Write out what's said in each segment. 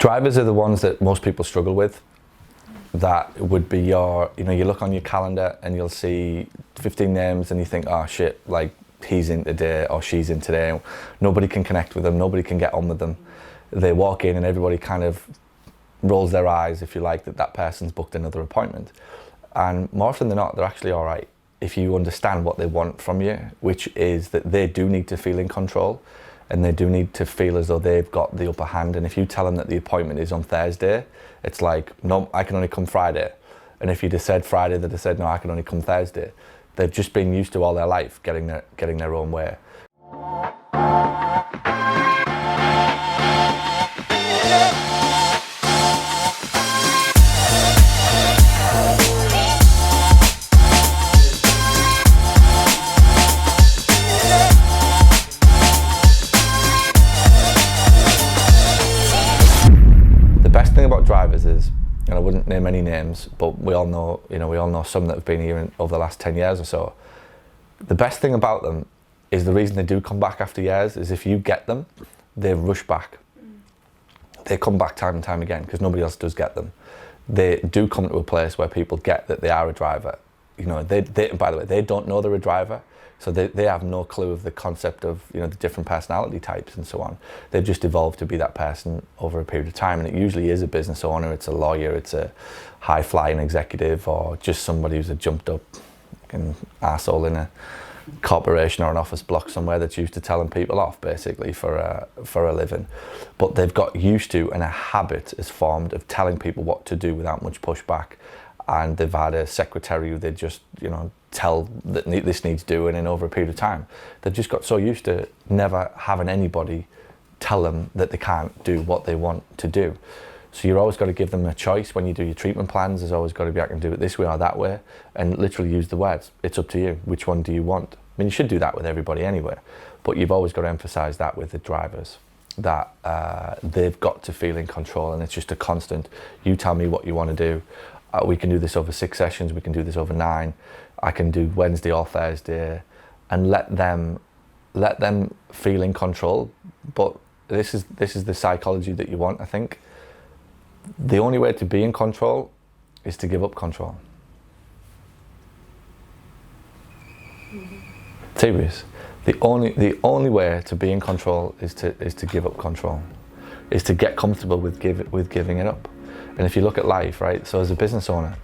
Drivers are the ones that most people struggle with. That would be your, you look on your calendar and you'll see 15 names and you think, oh shit, like he's in today or she's in today. Nobody can connect with them, nobody can get on with them. They walk in and everybody kind of rolls their eyes, if you like, that person's booked another appointment. And more often than not, they're actually all right if you understand what they want from you, which is that they do need to feel in control and they do need to feel as though they've got the upper hand. And if you tell them that the appointment is on Thursday, it's like, no, I can only come Friday. And if you'd have said Friday, they'd have said, no, I can only come Thursday. They've just been used to all their life getting their own way. About drivers is, and I wouldn't name any names, but we all know some that have been here over the last 10 years or so. The best thing about them is the reason they do come back after years is if you get them, they rush back. They come back time and time again because nobody else does get them. They do come to a place where people get that they are a driver. They by the way, they don't know they're a driver. So they have no clue of the concept of the different personality types and so on. They've just evolved to be that person over a period of time, and it usually is a business owner, it's a lawyer, it's a high-flying executive, or just somebody who's a jumped-up arsehole in a corporation or an office block somewhere that's used to telling people off, basically, for a living. But they've got used to, and a habit is formed of telling people what to do without much pushback. And they've had a secretary who they just, tell that this needs doing, and over a period of time, they've just got so used to never having anybody tell them that they can't do what they want to do. So you've always got to give them a choice when you do your treatment plans. There's always got to be, I can do it this way or that way, and literally use the words. It's up to you. Which one do you want? I mean, you should do that with everybody anyway, but you've always got to emphasize that with the drivers, that they've got to feel in control, and it's just a constant, you tell me what you want to do. We can do this over 6 sessions, we can do this over 9. I can do Wednesday or Thursday, and let them feel in control. But this is the psychology that you want, I think. The only way to be in control is to give up control. Serious. The only way to be in control is to give up control, is to get comfortable with giving it up. And if you look at life, right? So as a business owner,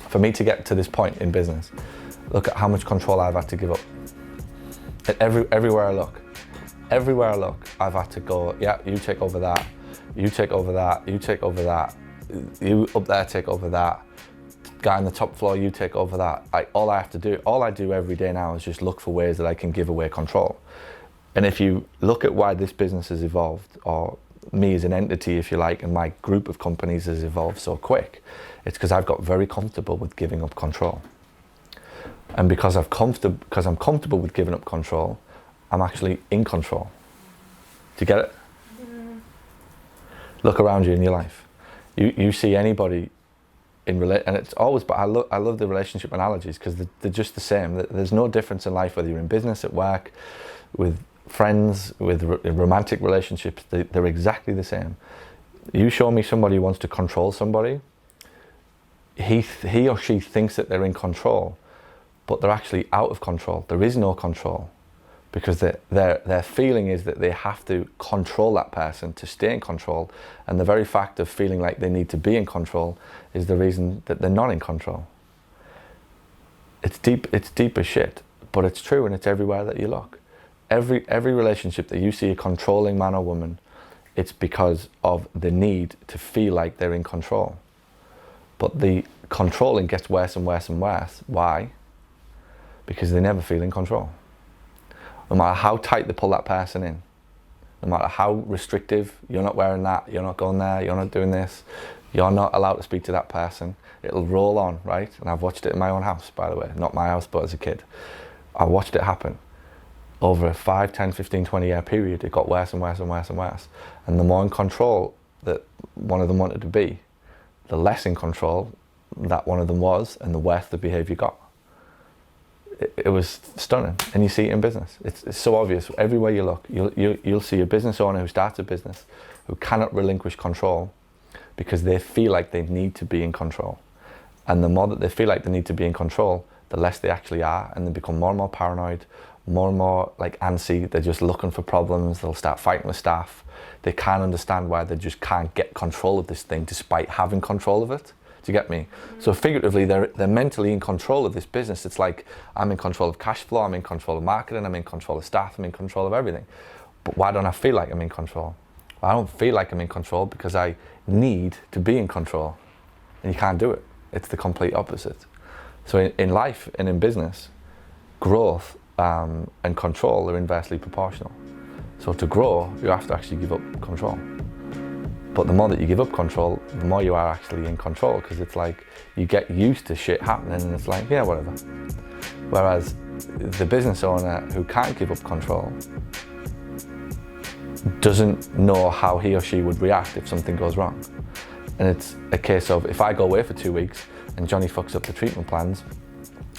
for me to get to this point in business, look at how much control I've had to give up. Everywhere I look, I've had to go, yeah, you take over that, you take over that, you take over that, you up there take over that, guy on the top floor, you take over that. All I do every day now is just look for ways that I can give away control. And if you look at why this business has evolved, or me as an entity, if you like, and my group of companies has evolved so quick, it's because I've got very comfortable with giving up control. And because I'm comfortable with giving up control, I'm actually in control. Do you get it? Mm. Look around you in your life. You see anybody and it's always, but I love the relationship analogies because they're just the same. There's no difference in life whether you're in business, at work, with friends, with romantic relationships. They're exactly the same. You show me somebody who wants to control somebody, he or she thinks that they're in control, but they're actually out of control. There is no control, because their feeling is that they have to control that person to stay in control, and the very fact of feeling like they need to be in control is the reason that they're not in control. It's deep as shit, but it's true, and it's everywhere that you look. Every relationship that you see a controlling man or woman, it's because of the need to feel like they're in control. But the controlling gets worse and worse and worse. Why? Because they never feel in control. No matter how tight they pull that person in, no matter how restrictive, you're not wearing that, you're not going there, you're not doing this, you're not allowed to speak to that person, it'll roll on, right? And I've watched it in my own house, by the way, not my house, but as a kid. I watched it happen. Over a 5, 10, 15, 20 year period, it got worse and worse and worse and worse. And the more in control that one of them wanted to be, the less in control that one of them was, and the worse the behaviour got. it was stunning. And you see it in business. It's so obvious. Everywhere you look, you'll see a business owner who starts a business who cannot relinquish control because they feel like they need to be in control. And the more that they feel like they need to be in control, the less they actually are, and they become more and more paranoid, more and more like antsy. They're just looking for problems. They'll start fighting with staff. They can't understand why they just can't get control of this thing despite having control of it. Do you get me? So figuratively, they're mentally in control of this business. It's like, I'm in control of cash flow, I'm in control of marketing, I'm in control of staff, I'm in control of everything. But why don't I feel like I'm in control? Well, I don't feel like I'm in control because I need to be in control. And you can't do it. It's the complete opposite. So in life and in business, growth and control are inversely proportional. So to grow, you have to actually give up control. But the more that you give up control, the more you are actually in control, because it's like you get used to shit happening and it's like, yeah, whatever. Whereas the business owner who can't give up control doesn't know how he or she would react if something goes wrong. And it's a case of, if I go away for 2 weeks and Johnny fucks up the treatment plans,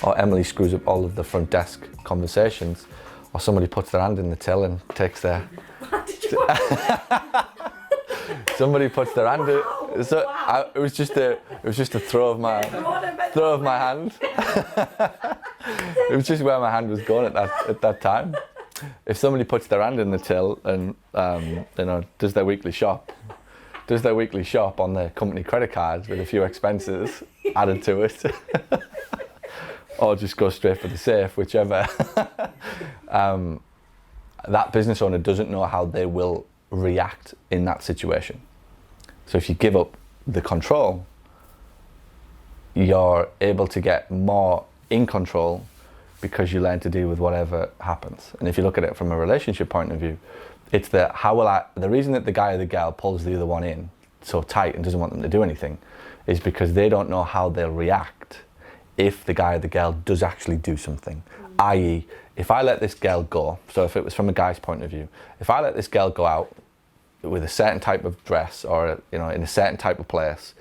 or Emily screws up all of the front desk conversations, or somebody puts their hand in the till and takes their... Somebody puts their hand in... So wow. It was just a throw of my hand. It was just where my hand was going at that time. If somebody puts their hand in the till and does their weekly shop on their company credit cards with a few expenses added to it, or just go straight for the safe, whichever, that business owner doesn't know how they will react in that situation. So if you give up the control, you're able to get more in control because you learn to deal with whatever happens. And if you look at it from a relationship point of view, it's the reason that the guy or the girl pulls the other one in so tight and doesn't want them to do anything is because they don't know how they'll react if the guy or the girl does actually do something. I.e., if I let this girl go, so if it was from a guy's point of view, if I let this girl go out with a certain type of dress or in a certain type of place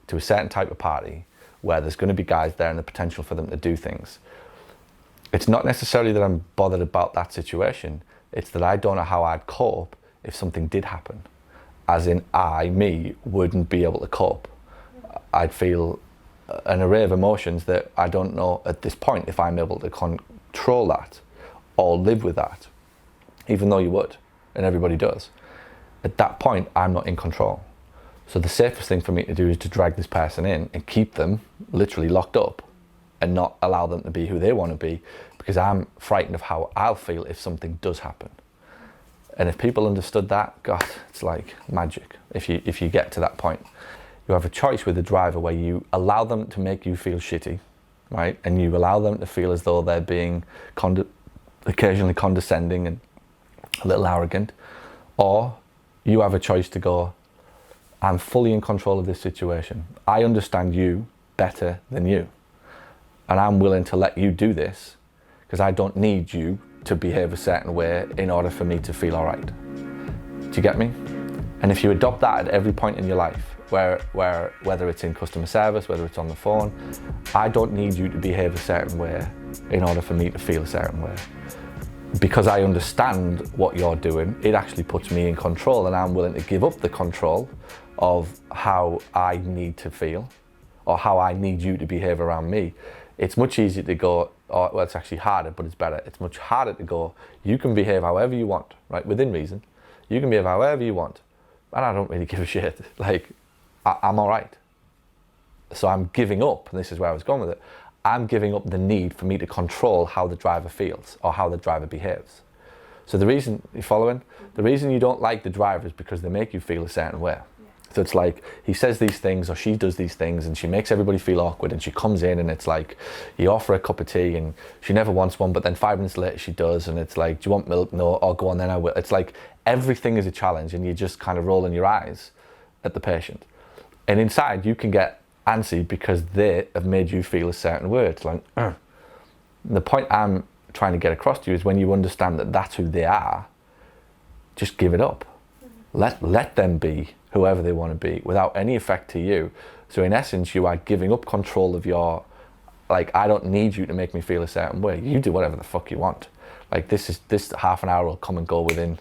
to a certain type of party where there's going to be guys there and the potential for them to do things, it's not necessarily that I'm bothered about that situation. It's that I don't know how I'd cope if something did happen. As in, me, wouldn't be able to cope. I'd feel an array of emotions that I don't know at this point if I'm able to control that or live with that, even though you would, and everybody does. At that point, I'm not in control. So the safest thing for me to do is to drag this person in and keep them literally locked up and not allow them to be who they want to be, because I'm frightened of how I'll feel if something does happen. And if people understood that, God, it's like magic. If you get to that point, you have a choice with the driver where you allow them to make you feel shitty, right? And you allow them to feel as though they're being occasionally condescending and a little arrogant. Or you have a choice to go, I'm fully in control of this situation. I understand you better than you. And I'm willing to let you do this because I don't need you to behave a certain way in order for me to feel all right. Do you get me? And if you adopt that at every point in your life, whether it's in customer service, whether it's on the phone, I don't need you to behave a certain way in order for me to feel a certain way. Because I understand what you're doing, it actually puts me in control, and I'm willing to give up the control of how I need to feel or how I need you to behave around me. It's much easier to go, well, it's actually harder, but it's better. It's much harder to go, you can behave however you want, right? Within reason. You can behave however you want. And I don't really give a shit. Like, I'm all right. So I'm giving up, and this is where I was going with it, I'm giving up the need for me to control how the driver feels or how the driver behaves. So the reason, you following? The reason you don't like the driver is because they make you feel a certain way. So it's like, he says these things or she does these things and she makes everybody feel awkward, and she comes in and it's like, you offer a cup of tea and she never wants one, but then 5 minutes later she does, and it's like, do you want milk? No. Oh, go on then, I will. It's like everything is a challenge, and you're just kind of rolling your eyes at the patient. And inside you can get antsy because they have made you feel a certain way. It's like, The point I'm trying to get across to you is when you understand that that's who they are, just give it up. Let them be whoever they want to be without any effect to you. So in essence, you are giving up control of your Like, I don't need you to make me feel a certain way. You do whatever the fuck you want. Like, this half an hour will come and go within,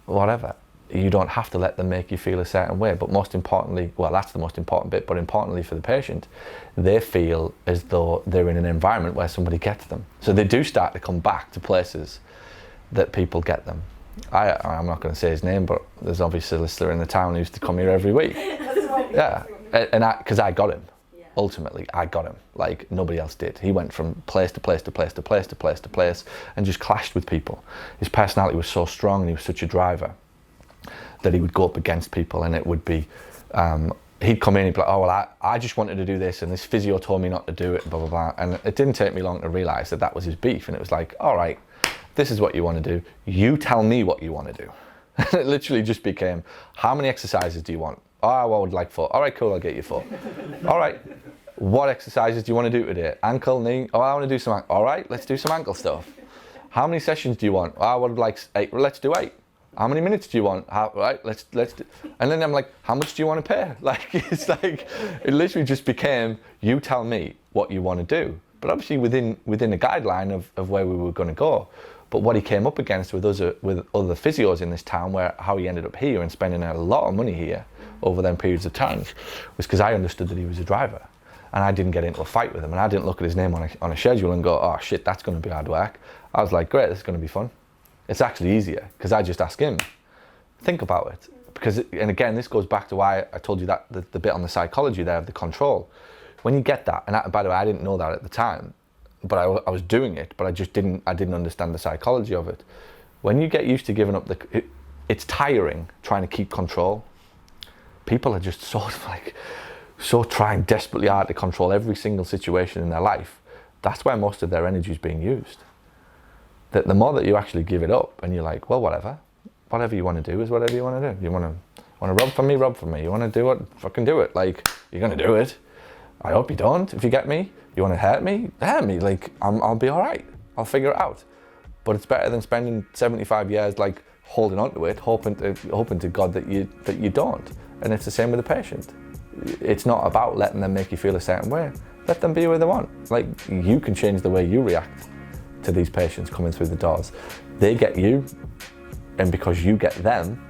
whatever. You don't have to let them make you feel a certain way. But most importantly, well, that's the most important bit, but importantly for the patient, they feel as though they're in an environment where somebody gets them. So they do start to come back to places that people get them. I'm not going to say his name, but there's obviously a solicitor in the town who used to come here every week. Yeah, and because I got him. Ultimately, I got him like nobody else did. He went from place to place to place to place to place to place and just clashed with people. His personality was so strong and he was such a driver that he would go up against people, and it would be, he'd come in and he'd be like, oh, well, I just wanted to do this and this physio told me not to do it, blah, blah, blah. And it didn't take me long to realise that was his beef. And it was like, all right, this is what you want to do. You tell me what you want to do. And it literally just became, how many exercises do you want? Oh, I would like 4. All right, cool, I'll get you 4. All right, what exercises do you want to do today? Ankle, knee? Oh, I want to do some, all right, let's do some ankle stuff. How many sessions do you want? Oh, I would like 8, well, let's do 8. How many minutes do you want? Right, let's do. And then I'm like, how much do you want to pay? Like, it's like, it literally just became, you tell me what you want to do. But obviously within a guideline of where we were going to go. But what he came up against with other physios in this town, how he ended up here and spending a lot of money here over them periods of time, was because I understood that he was a driver. And I didn't get into a fight with him, and I didn't look at his name on a schedule and go, oh shit, that's going to be hard work. I was like, great, this is going to be fun. It's actually easier, because I just ask him, think about it. Because, and again, this goes back to why I told you that the bit on the psychology there of the control. When you get that, and by the way, I didn't know that at the time, but I was doing it, but I didn't understand the psychology of it. When you get used to giving up it's tiring trying to keep control. People are just sort of like, so trying desperately hard to control every single situation in their life. That's where most of their energy is being used. That the more that you actually give it up and you're like, well, whatever you want to do is whatever you want to do. You want to rub for me, rub for me. You want to do it, fucking do it. Like, you're going to do it. I hope you don't, if you get me. You want to hurt me? Hurt me. Like, I'll be all right. I'll figure it out. But it's better than spending 75 years like holding on to it, hoping to God that you don't. And it's the same with the patient. It's not about letting them make you feel a certain way. Let them be where they want. Like, you can change the way you react to these patients coming through the doors. They get you, and because you get them,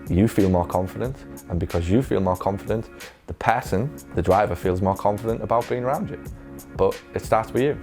you feel more confident. And because you feel more confident, the driver feels more confident about being around you. But it starts with you.